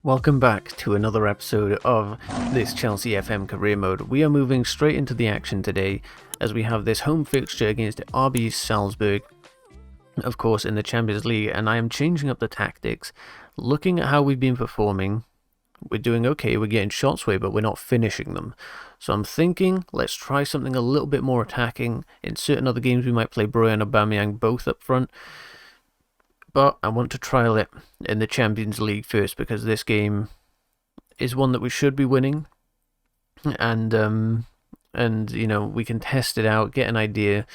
Welcome back to another episode of this Chelsea FM career mode. We are moving straight into the action today as we have this home fixture against RB Salzburg, of course, in the Champions League, and I am changing up the tactics. Looking at how we've been performing, we're doing okay, we're getting shots away, but we're not finishing them. So I'm thinking, let's try something a little bit more attacking. In certain other games we might play Bruyne and Aubameyang both up front, but I want to trial it in the Champions League first, because this game is one that we should be winning, and you know, we can test it out, get an idea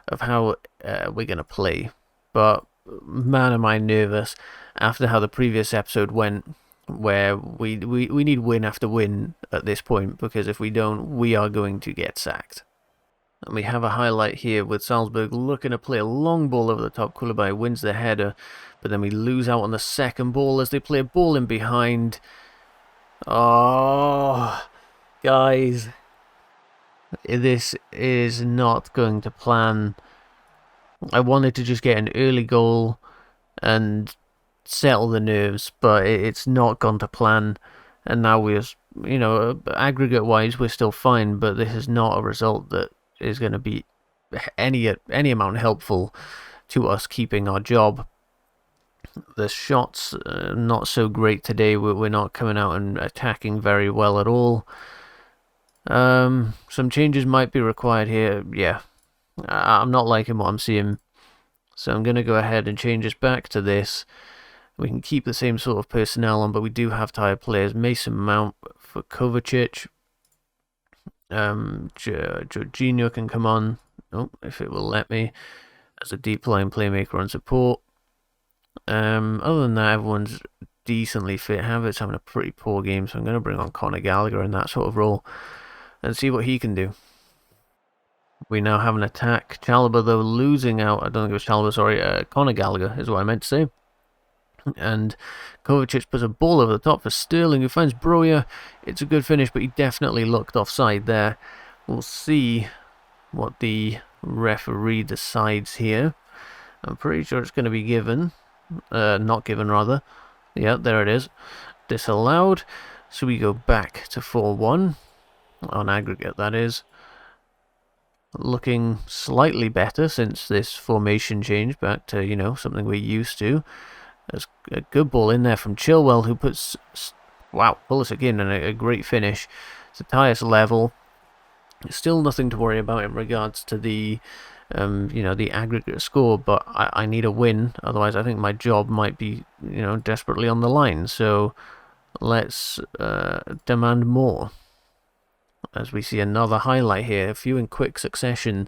of how we're going to play. But man, am I nervous after how the previous episode went, where we need win after win at this point, because if we don't, we are going to get sacked. And we have a highlight here with Salzburg looking to play a long ball over the top. Koulibaly wins the header, but then we lose out on the second ball as they play a ball in behind. Oh, guys, this is not going to plan. I wanted to just get an early goal and settle the nerves, but it's not gone to plan. And now we're, you know, aggregate-wise, we're still fine, but this is not a result that is going to be any amount helpful to us keeping our job. The shots not so great today. We're not coming out and attacking very well at all. Some changes might be required here. Yeah, I'm not liking what I'm seeing, so I'm going to go ahead and change us back to this. We can keep the same sort of personnel on, but we do have tired players. Mason Mount for Kovacic. Jorginho can come on, if it will let me, as a deep line playmaker and support. Other than that, everyone's decently fit. Havertz having a pretty poor game, so I'm going to bring on Conor Gallagher in that sort of role and see what he can do. We now have an attack. Chalobah, though, losing out. I don't think it was Chalobah, sorry. Conor Gallagher is what I meant to say. And Kovacic puts a ball over the top for Sterling, who finds Breuer. It's a good finish, but he definitely looked offside there. We'll see what the referee decides here. I'm pretty sure it's going to be given. Not given, rather. Yeah, there it is. Disallowed. So we go back to 4-1. On aggregate, that is. Looking slightly better since this formation change back to, you know, something we're used to. There's a good ball in there from Chilwell, who puts, wow, Pulisic in, and a great finish. It's the highest level. Still nothing to worry about in regards to the, you know, the aggregate score, but I need a win. Otherwise, I think my job might be, you know, desperately on the line. So let's demand more. As we see another highlight here, a few in quick succession.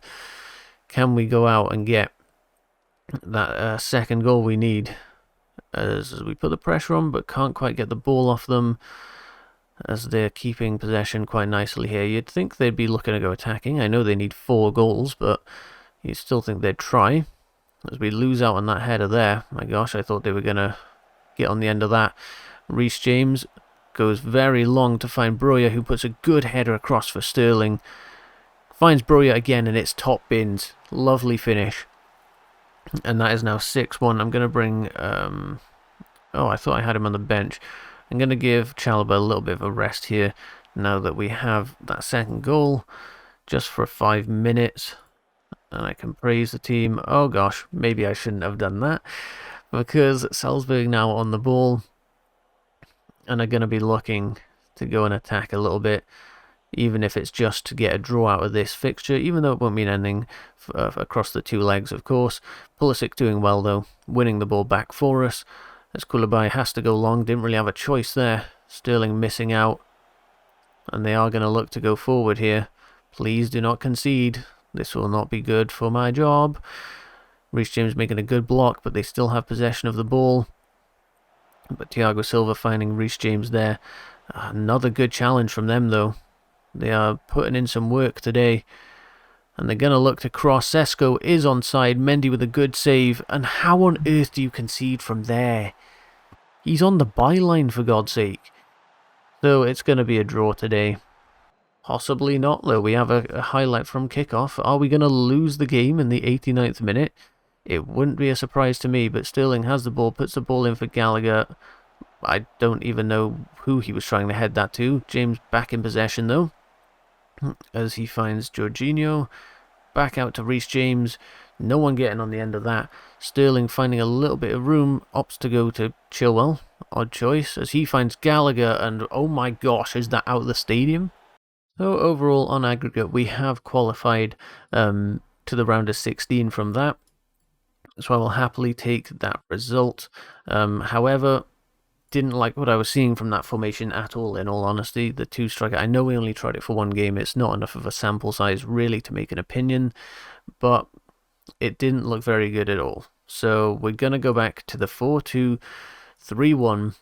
Can we go out and get that second goal we need? As we put the pressure on, but can't quite get the ball off them, as they're keeping possession quite nicely here. You'd think they'd be looking to go attacking. I know they need 4 goals, but you'd still think they'd try. As we lose out on that header there. My gosh, I thought they were going to get on the end of that. Reece James goes very long to find Breuer, who puts a good header across for Sterling. Finds Breuer again, and it's top bins. Lovely finish. And that is now 6-1. I'm going to bring... oh, I thought I had him on the bench. I'm going to give Chalobah a little bit of a rest here, now that we have that second goal, just for 5 minutes. And I can praise the team. Oh gosh, maybe I shouldn't have done that, because Salzburg now on the ball, and are going to be looking to go and attack a little bit, even if it's just to get a draw out of this fixture, even though it won't mean anything across the 2 legs, of course. Pulisic doing well, though, winning the ball back for us, as Koulibaly has to go long. Didn't really have a choice there. Sterling missing out, and they are going to look to go forward here. Please do not concede. This will not be good for my job. Reece James making a good block, but they still have possession of the ball. But Thiago Silva finding Reece James there. Another good challenge from them, though. They are putting in some work today. And they're going to look to cross. Sesko is onside. Mendy with a good save. And how on earth do you concede from there? He's on the byline, for God's sake. So it's going to be a draw today. Possibly not, though. We have a highlight from kickoff. Are we going to lose the game in the 89th minute? It wouldn't be a surprise to me, but Sterling has the ball, puts the ball in for Gallagher. I don't even know who he was trying to head that to. James back in possession, though, as he finds Jorginho. Back out to Reece James. No one getting on the end of that. Sterling finding a little bit of room. Opts to go to Chilwell. Odd choice. As he finds Gallagher. And oh my gosh, is that out of the stadium? So overall, on aggregate, we have qualified to the round of 16 from that. So I will happily take that result. However, didn't like what I was seeing from that formation at all, in all honesty. The two striker, I know we only tried it for one game. It's not enough of a sample size really to make an opinion, but it didn't look very good at all. So we're going to go back to the 4-2-3-1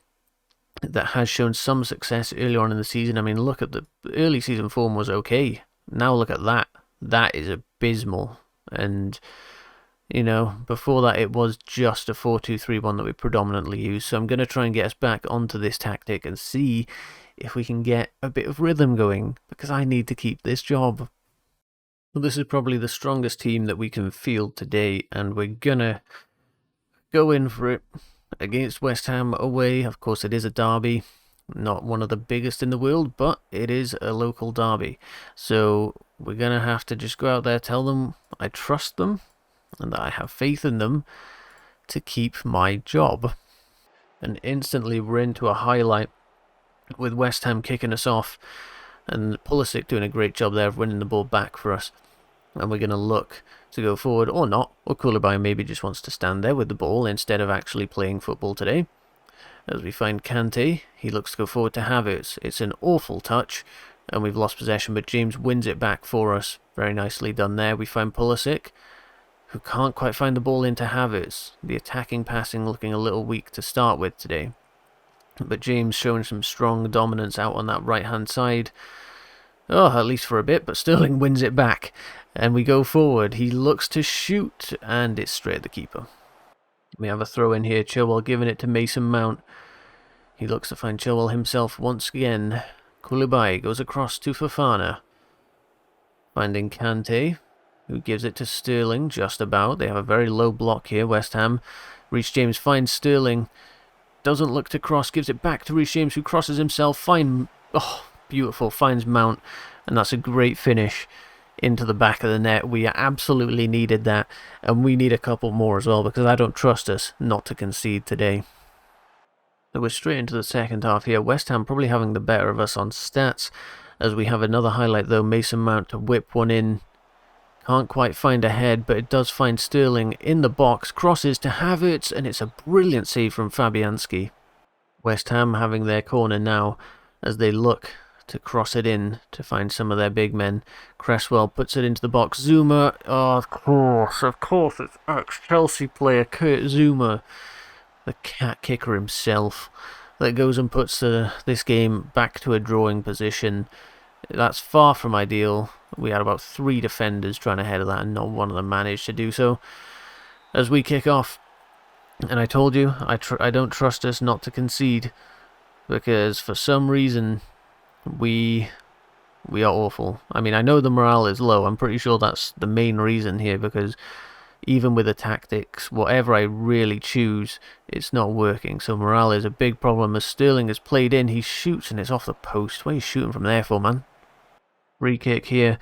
that has shown some success earlier on in the season. I mean, look at the early season form was okay. Now look at that. That is abysmal. And you know, before that it was just a 4-2-3-1 that we predominantly use. So I'm going to try and get us back onto this tactic and see if we can get a bit of rhythm going, because I need to keep this job. Well, this is probably the strongest team that we can field today, and we're going to go in for it against West Ham away. Of course, it is a derby. Not one of the biggest in the world, but it is a local derby. So we're going to have to just go out there, tell them I trust them, and that I have faith in them to keep my job. And instantly we're into a highlight with West Ham kicking us off and Pulisic doing a great job there of winning the ball back for us. And we're going to look to go forward or not, or Koulibaly maybe just wants to stand there with the ball instead of actually playing football today. As we find Kante, he looks to go forward to Havertz. It's an awful touch and we've lost possession, but James wins it back for us. Very nicely done there. We find Pulisic, who can't quite find the ball into Havertz. The attacking passing looking a little weak to start with today. But James showing some strong dominance out on that right-hand side. Oh, at least for a bit, but Sterling wins it back. And we go forward. He looks to shoot, and it's straight at the keeper. We have a throw in here. Chilwell giving it to Mason Mount. He looks to find Chilwell himself once again. Koulibaly goes across to Fofana. Finding Kante, who gives it to Sterling just about. They have a very low block here, West Ham. Reece James finds Sterling. Doesn't look to cross. Gives it back to Reece James, who crosses himself. Oh, beautiful. Finds Mount. And that's a great finish into the back of the net. We absolutely needed that. And we need a couple more as well, because I don't trust us not to concede today. So we're straight into the second half here. West Ham probably having the better of us on stats. As we have another highlight though. Mason Mount to whip one in. Can't quite find a head, but it does find Sterling in the box. Crosses to Havertz, and it's a brilliant save from Fabianski. West Ham having their corner now as they look to cross it in to find some of their big men. Cresswell puts it into the box. Zuma, oh, of course, it's ex-Chelsea player Kurt Zuma, the cat kicker himself, that goes and puts this game back to a drawing position. That's far from ideal. We had about 3 defenders trying to head of that, and not one of them managed to do so. As we kick off, and I told you, I don't trust us not to concede, because for some reason we are awful. I mean, I know the morale is low. I'm pretty sure that's the main reason here, because even with the tactics, whatever I really choose, it's not working. So morale is a big problem. As Sterling is played in, he shoots and it's off the post. Where are you shooting from there for, man? Free kick here.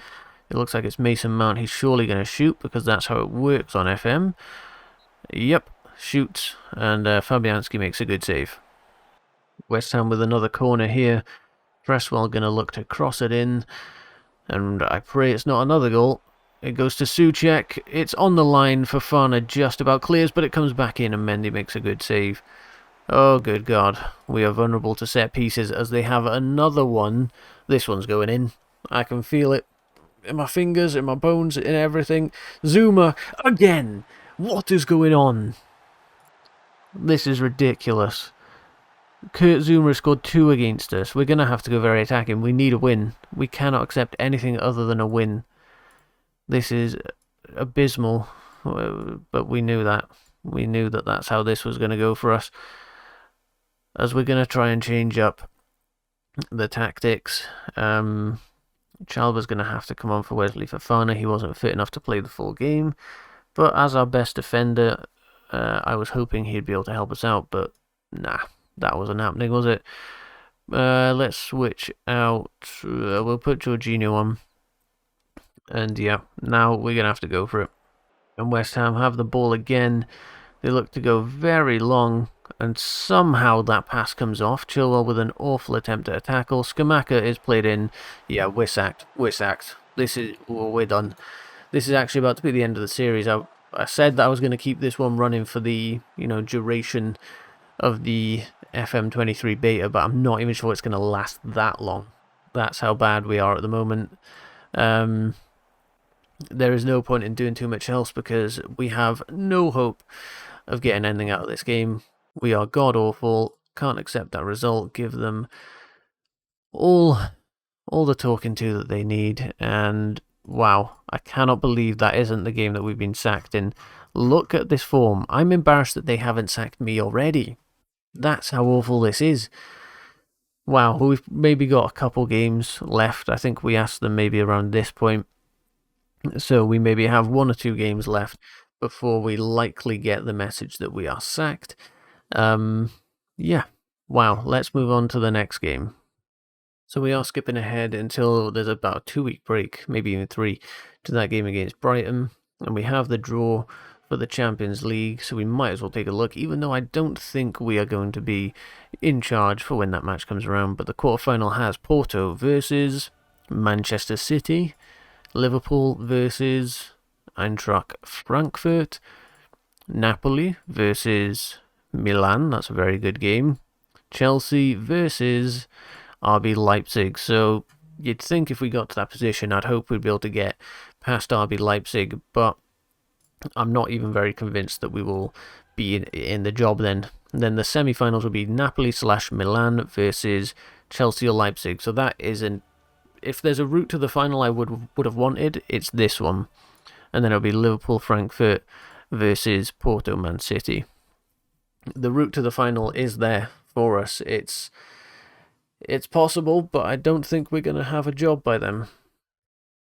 It looks like it's Mason Mount. He's surely going to shoot, because that's how it works on FM. Yep, shoots. And Fabianski makes a good save. West Ham with another corner here. Cresswell going to look to cross it in. And I pray it's not another goal. It goes to Souček. It's on the line. Fofana just about clears, but it comes back in and Mendy makes a good save. Oh, good God. We are vulnerable to set pieces as they have another one. This one's going in. I can feel it in my fingers, in my bones, in everything. Zuma, again! What is going on? This is ridiculous. Kurt Zuma scored 2 against us. We're going to have to go very attacking. We need a win. We cannot accept anything other than a win. This is abysmal, but we knew that. We knew that that's how this was going to go for us. As we're going to try and change up the tactics. Chalba's going to have to come on for Wesley Fofana. He wasn't fit enough to play the full game. But as our best defender, I was hoping he'd be able to help us out. But nah, That wasn't happening, was it? Let's switch out. We'll put Jorginho on. And yeah, now we're going to have to go for it. And West Ham have the ball again. They look to go very long, and somehow that pass comes off. Chilwell with an awful attempt at a tackle. Skamaka is played in. Yeah, we're sacked. We're sacked. We're done. This is actually about to be the end of the series. I said that I was going to keep this one running for the, duration of the FM23 beta, but I'm not even sure it's going to last that long. That's how bad we are at the moment. There is no point in doing too much else because we have no hope of getting anything out of this game. We are god-awful. Can't accept that result. Give them all the talking to that they need. And wow, I cannot believe that isn't the game that we've been sacked in. Look at this form. I'm embarrassed that they haven't sacked me already. That's how awful this is. Wow, we've maybe got a couple games left. I think we asked them maybe around this point. So we maybe have 1 or 2 games left before we likely get the message that we are sacked. Yeah. Wow, let's move on to the next game. So we are skipping ahead until there's about a 2-week break, maybe even 3, to that game against Brighton. And we have the draw for the Champions League, so we might as well take a look, even though I don't think we are going to be in charge for when that match comes around. But the quarterfinal has Porto versus Manchester City, Liverpool versus Eintracht Frankfurt, Napoli versus Milan, that's a very good game, Chelsea versus RB Leipzig. So you'd think if we got to that position, I'd hope we'd be able to get past RB Leipzig, but I'm not even very convinced that we will be in the job then. And then the semi-finals will be Napoli/Milan versus Chelsea or Leipzig. So that isn't, if there's a route to the final I would have wanted, it's this one. And then it'll be Liverpool-Frankfurt versus Porto-Man City. The route to the final is there for us. It's possible, but I don't think we're going to have a job by then.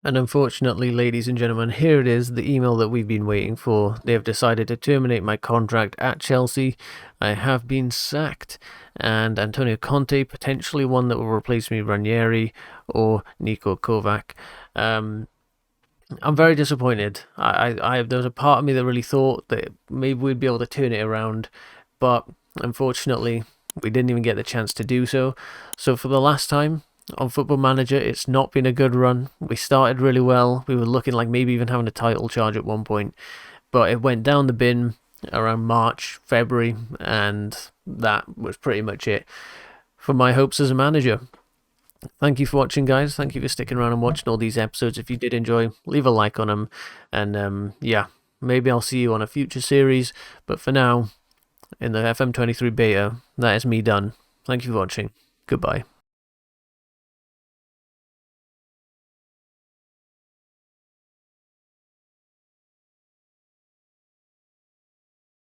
And unfortunately, ladies and gentlemen, here it is, the email that we've been waiting for. They have decided to terminate my contract at Chelsea. I have been sacked, and Antonio Conte, potentially one that will replace me, Ranieri or Niko Kovac. I'm very disappointed. There was a part of me that really thought that maybe we'd be able to turn it around, but unfortunately, we didn't even get the chance to do so. So for the last time on Football Manager, it's not been a good run. We started really well. We were looking like maybe even having a title charge at one point, but it went down the bin around March, February, and that was pretty much it for my hopes as a manager. Thank you for watching, guys. Thank you for sticking around and watching all these episodes. If you did enjoy, leave a like on them, and yeah, maybe I'll see you on a future series, but for now, in the FM23 beta, that is me done. Thank you for watching. Goodbye.